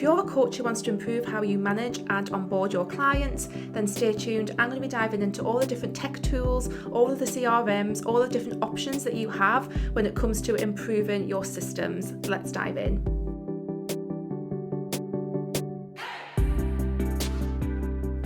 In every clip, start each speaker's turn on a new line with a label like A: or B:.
A: If you're a coach who wants to improve how you manage and onboard your clients, then stay tuned. I'm going to be diving into all the different tech tools, all of the CRMs, all the different options that you have when it comes to improving your systems. Let's dive in.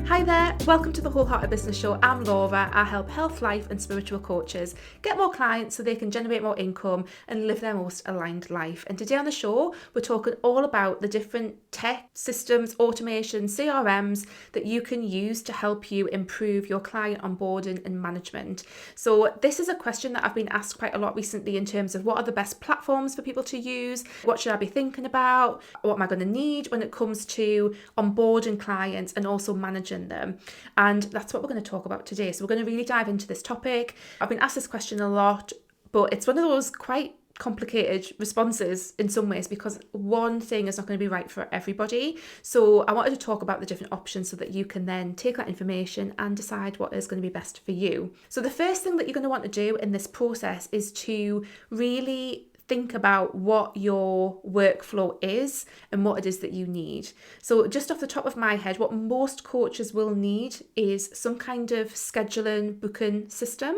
A: Hi there, welcome to the Wholehearted Business Show. I'm Laura. I help health, life and spiritual coaches get more clients so they can generate more income and live their most aligned life. And today on the show, we're talking all about the different tech systems, automation, CRMs that you can use to help you improve your client onboarding and management. So this is a question that I've been asked quite a lot recently in terms of what are the best platforms for people to use? What should I be thinking about? What am I going to need when it comes to onboarding clients and also managing them? And that's what we're going to talk about today. So we're going to really dive into this topic. I've been asked this question a lot, but it's one of those quite complicated responses in some ways because one thing is not going to be right for everybody. So I wanted to talk about the different options so that you can then take that information and decide what is going to be best for you. So the first thing that you're going to want to do in this process is to really think about what your workflow is and what it is that you need. So just off the top of my head, what most coaches will need is some kind of scheduling booking system.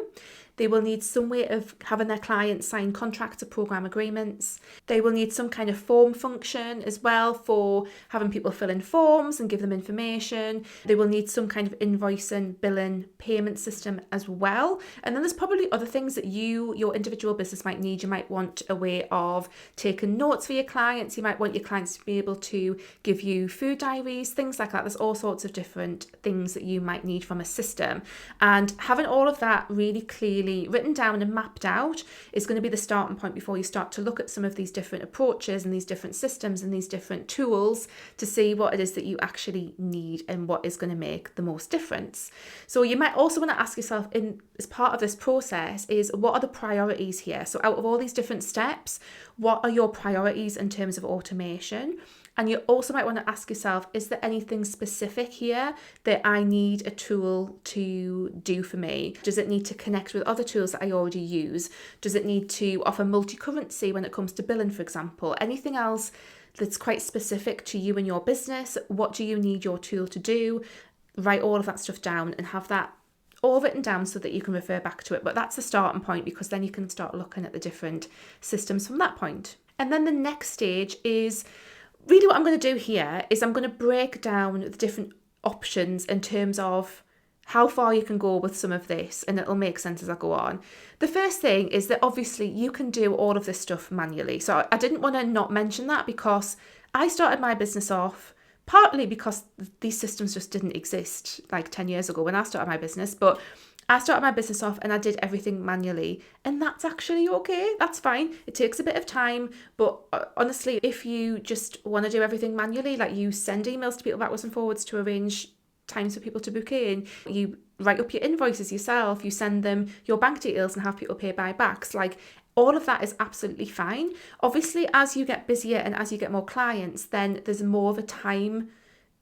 A: They will need some way of having their clients sign contracts or program agreements. They will need some kind of form function as well for having people fill in forms and give them information. They will need some kind of invoicing, billing, payment system as well. And then there's probably other things that your individual business might need. You might want a way of taking notes for your clients. You might want your clients to be able to give you food diaries, things like that. There's all sorts of different things that you might need from a system. And having all of that really clearly written down and mapped out is going to be the starting point before you start to look at some of these different approaches and these different systems and these different tools to see what it is that you actually need and what is going to make the most difference. So you might also want to ask yourself as part of this process is what are the priorities here? So out of all these different steps, what are your priorities in terms of automation? And you also might want to ask yourself, is there anything specific here that I need a tool to do for me? Does it need to connect with other tools that I already use? Does it need to offer multi-currency when it comes to billing, for example? Anything else that's quite specific to you and your business? What do you need your tool to do? Write all of that stuff down and have that all written down so that you can refer back to it. But that's the starting point because then you can start looking at the different systems from that point. And then the next stage is really what I'm going to do here is I'm going to break down the different options in terms of how far you can go with some of this, and it'll make sense as I go on. The first thing is that obviously you can do all of this stuff manually. So I didn't want to not mention that because I started my business off partly because these systems just didn't exist like 10 years ago when I started my business, but I started my business off and I did everything manually, and that's actually okay. That's fine. It takes a bit of time, but honestly, if you just want to do everything manually, like you send emails to people backwards and forwards to arrange times for people to book in, you write up your invoices yourself, you send them your bank details and have people pay by backs, like all of that is absolutely fine. Obviously, as you get busier and as you get more clients, then there's more of a time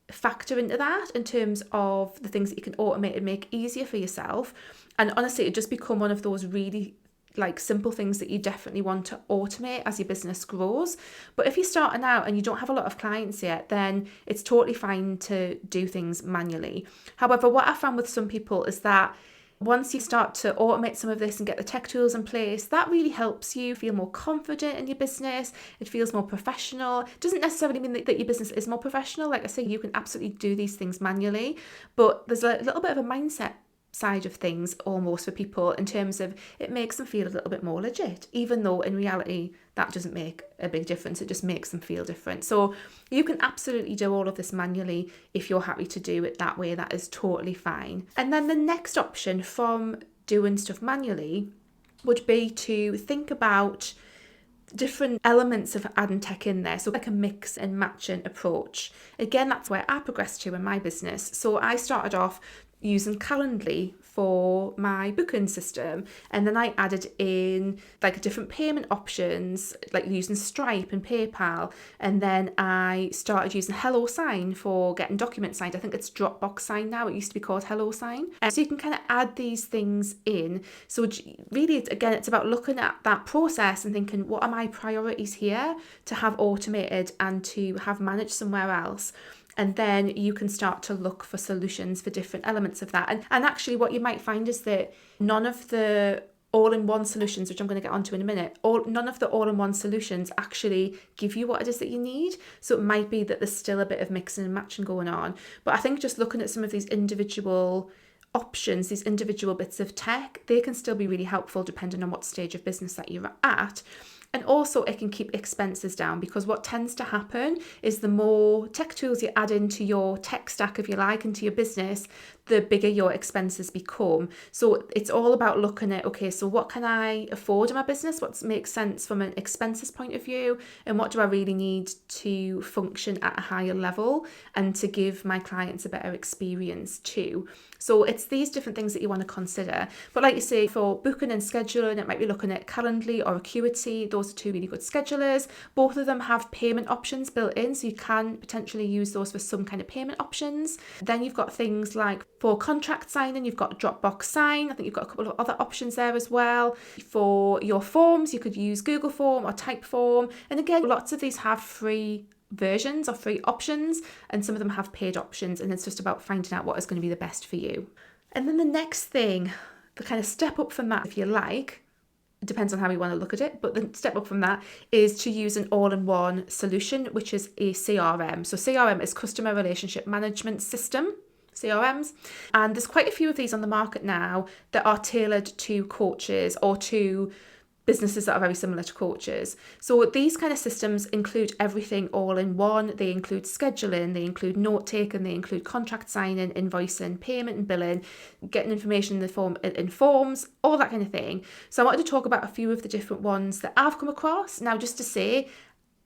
A: factor into that in terms of the things that you can automate and make easier for yourself. And honestly, it just become one of those really like simple things that you definitely want to automate as your business grows. But if you're starting out and you don't have a lot of clients yet, then it's totally fine to do things manually. However, what I found with some people is that once you start to automate some of this and get the tech tools in place, that really helps you feel more confident in your business. It feels more professional. It doesn't necessarily mean that your business is more professional. Like I say, you can absolutely do these things manually, but there's a little bit of a mindset side of things almost for people in terms of it makes them feel a little bit more legit, even though in reality that doesn't make a big difference. It just makes them feel different. So you can absolutely do all of this manually if you're happy to do it that way. That is totally fine. And then the next option from doing stuff manually would be to think about different elements of adding tech in there, so like a mix and matching approach. Again, that's where I progressed to in my business. So I started off using Calendly for my booking system, and then I added in like different payment options, like using Stripe and PayPal, and then I started using HelloSign for getting documents signed. I think it's Dropbox Sign now. It used to be called HelloSign. And so you can kind of add these things in. So really, again, it's about looking at that process and thinking, what are my priorities here to have automated and to have managed somewhere else? And then you can start to look for solutions for different elements of that. And actually what you might find is that none of the all-in-one solutions, which I'm going to get onto in a minute, none of the all-in-one solutions actually give you what it is that you need. So it might be that there's still a bit of mixing and matching going on. But I think just looking at some of these individual options, these individual bits of tech, they can still be really helpful depending on what stage of business that you're at. And also it can keep expenses down, because what tends to happen is the more tech tools you add into your tech stack, if you like, into your business, the bigger your expenses become. So it's all about looking at, okay, so what can I afford in my business? What makes sense from an expenses point of view? And what do I really need to function at a higher level and to give my clients a better experience too? So it's these different things that you want to consider. But like you say, for booking and scheduling, it might be looking at Calendly or Acuity. Those are two really good schedulers. Both of them have payment options built in, so you can potentially use those for some kind of payment options. Then you've got things like for contract signing, you've got Dropbox Sign. I think you've got a couple of other options there as well. For your forms, you could use Google Form or Typeform. And again, lots of these have free versions or free options, and some of them have paid options, and it's just about finding out what is going to be the best for you. And then the next thing, the kind of step up from that, if you like, it depends on how you want to look at it, but the step up from that is to use an all-in-one solution, which is a CRM. So CRM is Customer Relationship Management System, CRMs, and there's quite a few of these on the market now that are tailored to coaches or to businesses that are very similar to coaches. So these kind of systems include everything all in one. They include scheduling, they include note taking, they include contract signing, invoicing, payment and billing, getting information in forms, all that kind of thing. So I wanted to talk about a few of the different ones that I've come across. Now, just to say,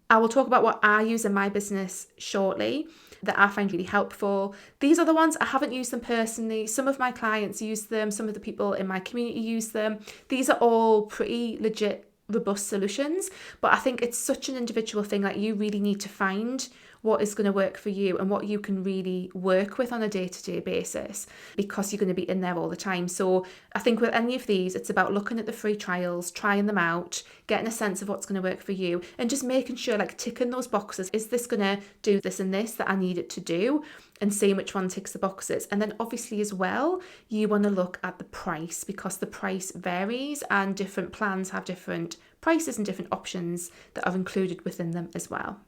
A: I will talk about what I use in my business shortly that I find really helpful. These are the ones, I haven't used them personally. Some of my clients use them. Some of the people in my community use them. These are all pretty legit, robust solutions. But I think it's such an individual thing. Like, you really need to find what is going to work for you and what you can really work with on a day-to-day basis, because you're going to be in there all the time. So I think with any of these, it's about looking at the free trials, trying them out, getting a sense of what's going to work for you, and just making sure, like, ticking those boxes. Is this going to do this and this that I need it to do? And seeing which one ticks the boxes. And then obviously as well, you want to look at the price, because the price varies and different plans have different prices and different options that are included within them as well.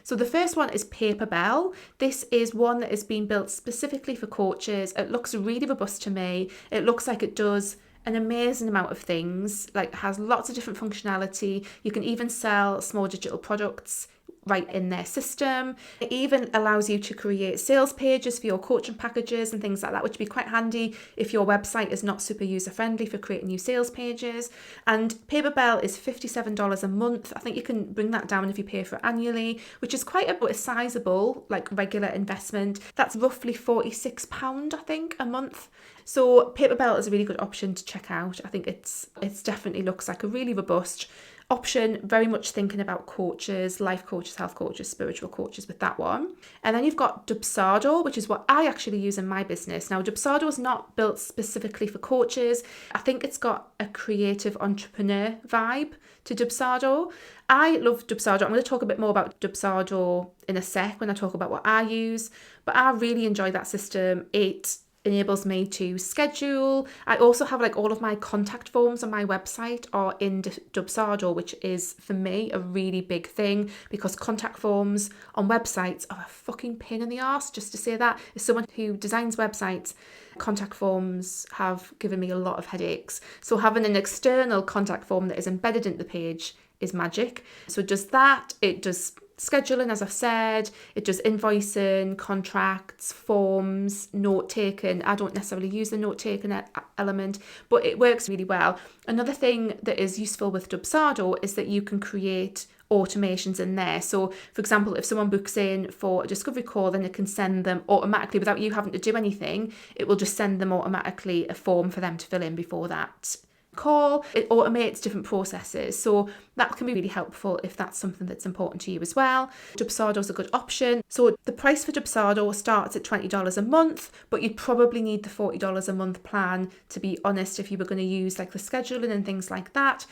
A: So the first one is Paperbell. This is one that has been built specifically for coaches. It looks really robust to me. It looks like it does an amazing amount of things, like has lots of different functionality. You can even sell small digital products right in their system. It even allows you to create sales pages for your coaching packages and things like that, which would be quite handy if your website is not super user friendly for creating new sales pages. And Paperbell is $57 a month. I think you can bring that down if you pay for it annually, which is quite a sizable, like, regular investment. That's roughly £46, I think, a month. So Paperbell is a really good option to check out. I think it's definitely looks like a really robust option, very much thinking about coaches, life coaches, health coaches, spiritual coaches with that one. And then you've got Dubsado, which is what I actually use in my business. Now, Dubsado is not built specifically for coaches. I think it's got a creative entrepreneur vibe to Dubsado. I love Dubsado. I'm going to talk a bit more about Dubsado in a sec when I talk about what I use, but I really enjoy that system. It enables me to schedule. I also have, like, all of my contact forms on my website are in Dubsado, which is for me a really big thing, because contact forms on websites are a fucking pain in the arse. Just to say that, as someone who designs websites, contact forms have given me a lot of headaches. So having an external contact form that is embedded into the page is magic. So it does that. It does scheduling, as I've said. It does invoicing, contracts, forms, note taking. I don't necessarily use the note taking element, but it works really well. Another thing that is useful with Dubsado is that you can create automations in there. So for example, if someone books in for a discovery call, then it can send them automatically without you having to do anything. It will just send them automatically a form for them to fill in before that call. It automates different processes, so that can be really helpful if that's something that's important to you as well. Dubsado is a good option. So the price for Dubsado starts at $20 a month, but you'd probably need the $40 a month plan, to be honest, if you were going to use like the scheduling and things like that.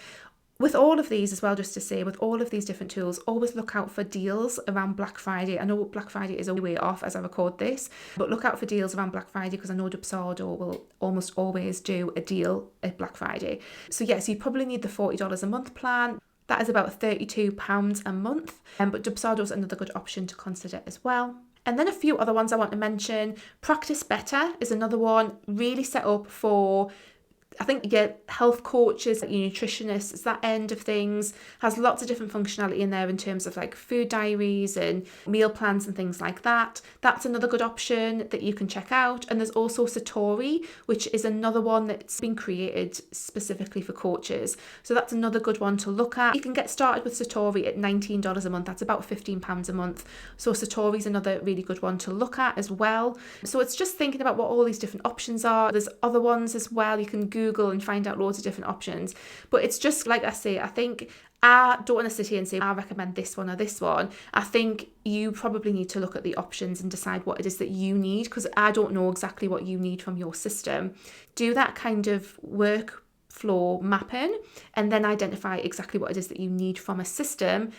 A: With all of these as well, just to say, with all of these different tools, always look out for deals around Black Friday. I know Black Friday is a way off as I record this, but look out for deals around Black Friday, because I know Dubsado will almost always do a deal at Black Friday. So yes, you probably need the $40 a month plan. That is about £32 a month, but Dubsado is another good option to consider as well. And then a few other ones I want to mention. Practice Better is another one, really set up for, I think, health coaches, like your nutritionists, it's that end of things. Has lots of different functionality in there in terms of like food diaries and meal plans and things like that. That's another good option that you can check out. And there's also Satori, which is another one that's been created specifically for coaches. So that's another good one to look at. You can get started with Satori at $19 a month. That's about £15 a month. So Satori's another really good one to look at as well. So it's just thinking about what all these different options are. There's other ones as well. You can Google and find out loads of different options, but it's just like I say, I think I don't want to sit here and say I recommend this one or this one. I think you probably need to look at the options and decide what it is that you need, because I don't know exactly what you need from your system. Do that kind of workflow mapping and then identify exactly what it is that you need from a system,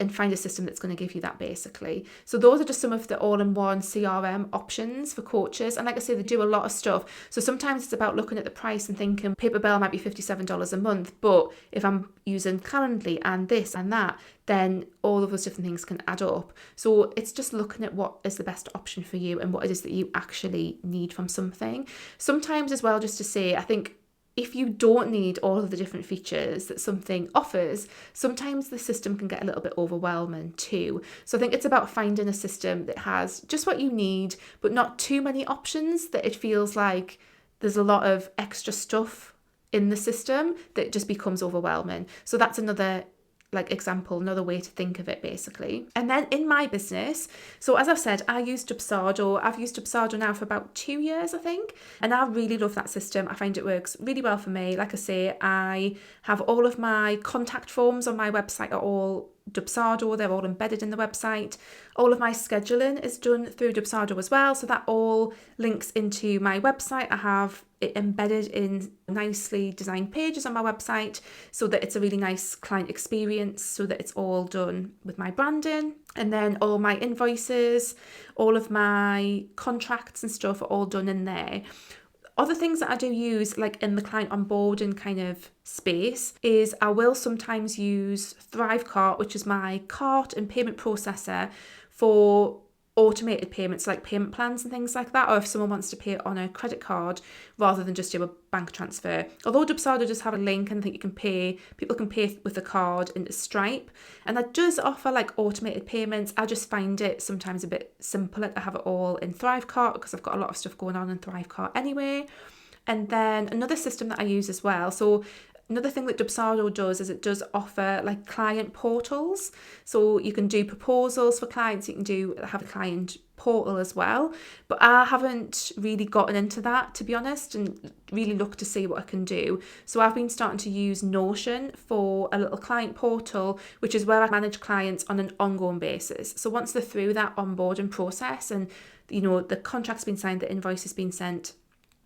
A: and find a system that's going to give you that, basically. So those are just some of the all-in-one CRM options for coaches. And like I say, they do a lot of stuff. So sometimes it's about looking at the price and thinking Paperbell might be $57 a month, but if I'm using Calendly and this and that, then all of those different things can add up. So it's just looking at what is the best option for you and what it is that you actually need from something. Sometimes as well, just to say, I think if you don't need all of the different features that something offers, sometimes the system can get a little bit overwhelming too. So I think it's about finding a system that has just what you need, but not too many options that it feels like there's a lot of extra stuff in the system that just becomes overwhelming. So that's another example, another way to think of it, basically. And then in my business, so as I've said, I use Dubsado. I've used Dubsado now for about 2 years, I think, and I really love that system. I find it works really well for me. Like I say, I have all of my contact forms on my website are all Dubsado. They're all embedded in the website. All of my scheduling is done through Dubsado as well, so that all links into my website. I have it embedded in nicely designed pages on my website so that it's a really nice client experience, so that it's all done with my branding. And then all my invoices, all of my contracts and stuff are all done in there. Other things that I do use, like in the client onboarding kind of space, is I will sometimes use Thrivecart, which is my cart and payment processor for automated payments, like payment plans and things like that, or if someone wants to pay it on a credit card rather than just do a bank transfer. Although Dubsado does have a link, and I think people can pay with a card into Stripe, and that does offer like automated payments. I just find it sometimes a bit simpler to have it all in Thrivecart, because I've got a lot of stuff going on in Thrivecart anyway. And then another system that I use as well, so another thing that Dubsado does is it does offer like client portals. So you can do proposals for clients, you can have a client portal as well. But I haven't really gotten into that, to be honest, and really looked to see what I can do. So I've been starting to use Notion for a little client portal, which is where I manage clients on an ongoing basis. So once they're through that onboarding process and, you know, the contract's been signed, the invoice has been sent,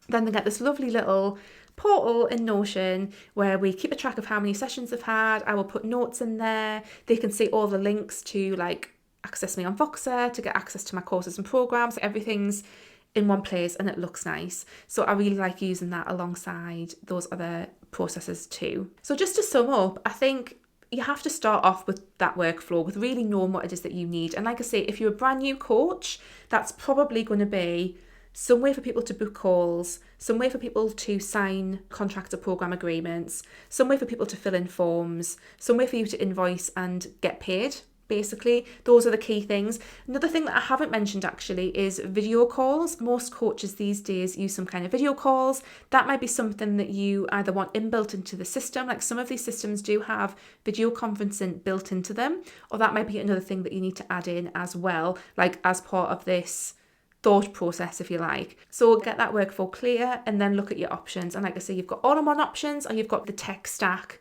A: then they get this lovely little portal in Notion where we keep a track of how many sessions they've had. I will put notes in there. They can see all the links to like access me on Voxer, to get access to my courses and programs. Everything's in one place and it looks nice. So I really like using that alongside those other processes too. So just to sum up, I think you have to start off with that workflow, with really knowing what it is that you need. And like I say, if you're a brand new coach, that's probably going to be some way for people to book calls, some way for people to sign contracts or program agreements, some way for people to fill in forms, some way for you to invoice and get paid. Basically, those are the key things. Another thing that I haven't mentioned actually is video calls. Most coaches these days use some kind of video calls. That might be something that you either want inbuilt into the system, like some of these systems do have video conferencing built into them, or that might be another thing that you need to add in as well, like as part of this thought process, if you like. So get that workflow clear and then look at your options. And like I say, you've got all-in-one options, or you've got the tech stack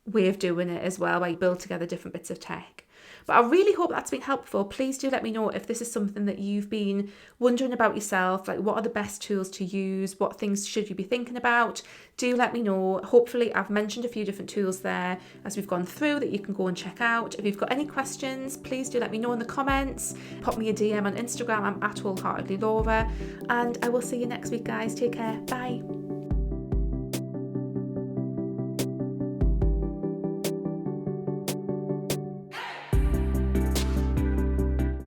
A: way of doing it as well, where you build together different bits of tech. But I really hope that's been helpful. Please do let me know if this is something that you've been wondering about yourself, like what are the best tools to use, what things should you be thinking about. Do let me know. Hopefully I've mentioned a few different tools there as we've gone through that you can go and check out. If you've got any questions, please do let me know in the comments. Pop me a DM on Instagram. I'm at wholeheartedlylaura, and I will see you next week, guys. Take care. Bye.